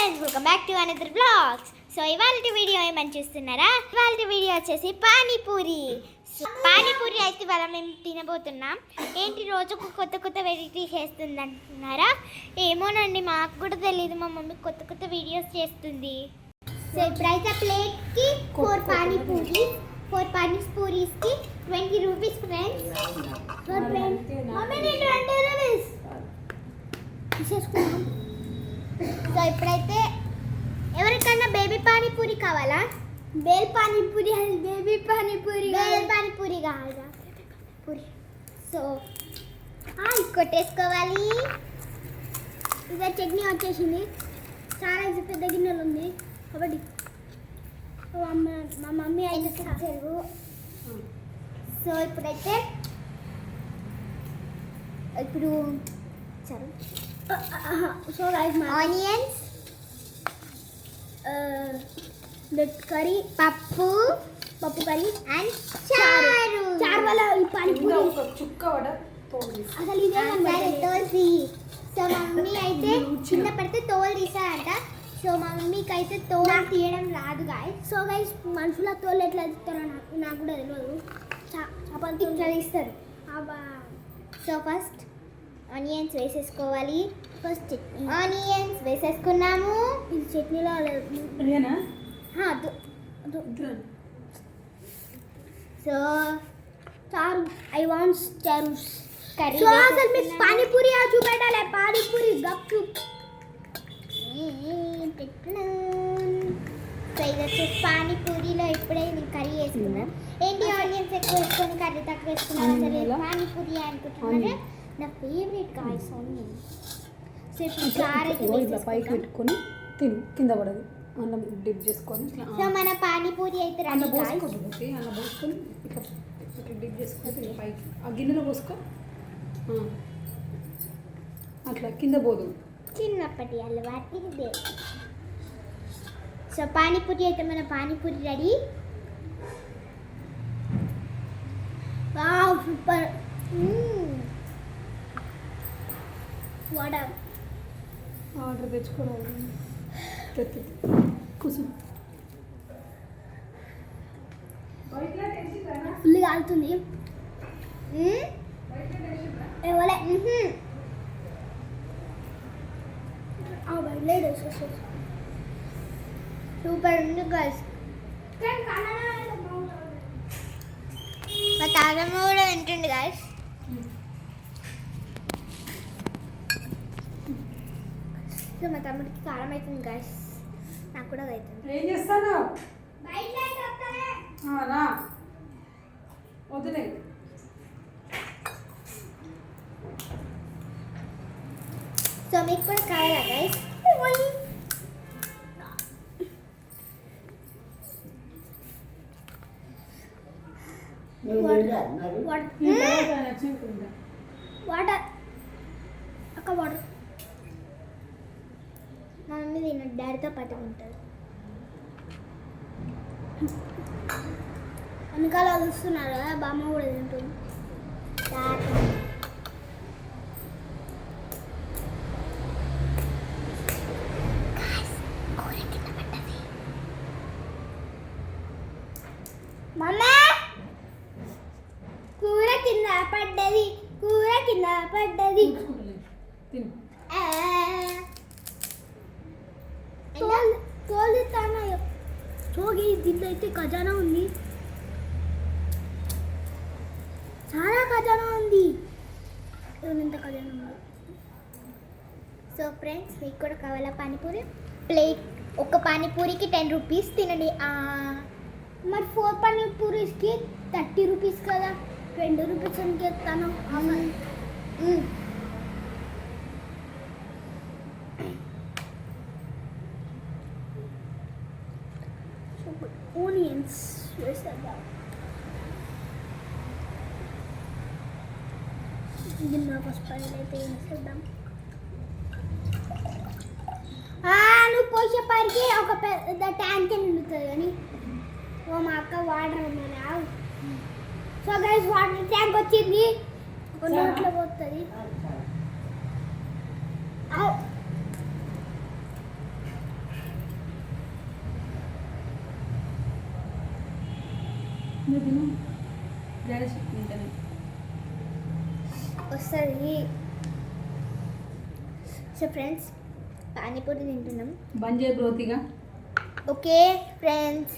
Friends, welcome back to another vlogs. So ఇవాళ video ఏమని చూస్తున్నారా? ఇవాళ వీడియో వచ్చేసి పానీపూరి. పానీపూరి అయితే ఇవాళ మేము తినబోతున్నాం. ఏంటి రోజుకు కొత్త కొత్త వెరైటీ చేస్తుంది అంటున్నారా? ఏమోనండి, మాకు కూడా తెలియదు. మా మమ్మీ కొత్త కొత్త వీడియోస్ చేస్తుంది. సో ఇప్పుడైతే ప్లేట్కి 4 పానీపూరి, 4 పానీపూరీస్కి 20 రూపీస్ ఫ్రెండ్స్. మమ్మీ నేను 20 రూపీస్ తీసేసుకున్నాం. సో ఇప్పుడైతే ఎవరికన్నా బేబీ పానీపూరి కావాలా? Bale panipuri, baby panipuri, bale panipuri కావాలా? పూరి. సో కొట్టేసుకోవాలి. ఇదే చట్నీ వచ్చేసింది. చాలా పెద్ద గిన్నెలు ఉంది కాబట్టి మా మమ్మీ అయితే చేశారు. సో ఇప్పుడైతే సరే. సో guys, ఆనియన్స్, కర్రీ, పప్పు కర్రీ అండ్ చారు వల్ల ఈ పానీపూరి అసలు ఇదే తోసి. సో మా మమ్మీ అయితే చిన్న పడితే తోలు తీసారంట. సో మా మమ్మీకి అయితే తోలు తీయడం రాదు గాయస్. సో గైస్, మనుషుల తోలు ఎట్లా తీస్తారో నాకు కూడా తెలియదు. చపాతీ ఇట్లా తీస్తారు. సో ఫస్ట్ ఆనియన్స్ వేసేసుకోవాలి. ఫస్ట్ ఆనియన్స్ వేసేసుకున్నాము. ఇది చట్నీలో సో చారు, I want charu curry. So అసలు మీకు పానీపూరి చూపెట్టాలి. పానీపూరి గప్చు. సో ఇది వచ్చేసి పానీపూరిలో ఇప్పుడే నేను కర్రీ వేసుకున్నాను. ఏంటి ఆనియన్స్ ఎక్కువ వేసుకొని కర్రీ తక్కువ వేసుకున్నాను? అసలు పానీపూరి అనుకుంటున్నాను. నా ఫేవరెట్ గాయ్స్ ఆనియన్. సో ఇప్పుడు చారు అయితే పైకి పెట్టుకొని తిని కింద పడదు. అన్నం డిప్ చేసుకొని. సో మన పానీపూరి అయితే అన్నం పోసుకొని ఇట్లా డిప్ చేసుకొని పైకి ఆ గిన్నెలో పోసుకో. అట్లా కింద పోదు. చిన్నప్పటి అలవాటు ఇదే. సో పానీపూరి అయితే మన panipuri ready. Wow, super. Order తెచ్చుకోవాలి. కూర్చో. ఫుల్ కాలుతుంది. ఎవరే సూపర్ ఉంది గర్ల్స్. మా తాగమ్మ కూడా వింటుంది గర్ల్స్. సో మా తమ్ముడికి కారం అవుతుంది గర్ల్స్, నాకు కూడా అవుతుంది. ఏం చేస్తాను? వదిలే. సో మీకు కూడా కావాలా గైస్? వాటర్ అక్క, వాటర్. మా మమ్మీ తిన్న డాడీతో పట్టుకుంటుంది. వెనకాల చూస్తున్నారు కదా, బామ్మ కూడా తింటుంది. కూర కింద పడ్డది, కూర కింద పడ్డది. చూగి దీంట్లో అయితే ఖజానా ఉంది. చాలా ఖజానా ఉంది. ఎంత ఖజానా ఉంది. సో ఫ్రెండ్స్, మీకు కూడా కావాలా పానీపూరి? ప్లేట్ ఒక పానీపూరికి 10 రూపీస్ తినండి. మరి 4 పానీపూరీస్కి 30 రూపీస్ కదా, 20 రూపీస్ అని చెప్తాను. ఆనియన్స్ వేసేద్దాం. గిన్నె ఫస్ట్ అయితే వేసేద్దాం. నువ్వు పోసే పరికి ఒక పెద్ద ట్యాంక్ నిండుతుంది కానీ మా అక్క వాటర్ ఉన్నాను. సో గైస్, వాటర్ ట్యాంక్ వచ్చింది. నోట్లో పోతుంది. నువ్వు తిను డాడీ తింటాను వస్తుంది. సో ఫ్రెండ్స్ పానీపూరి తింటున్నాం. బంద్ చేయ బ్రోతిగా. Okay friends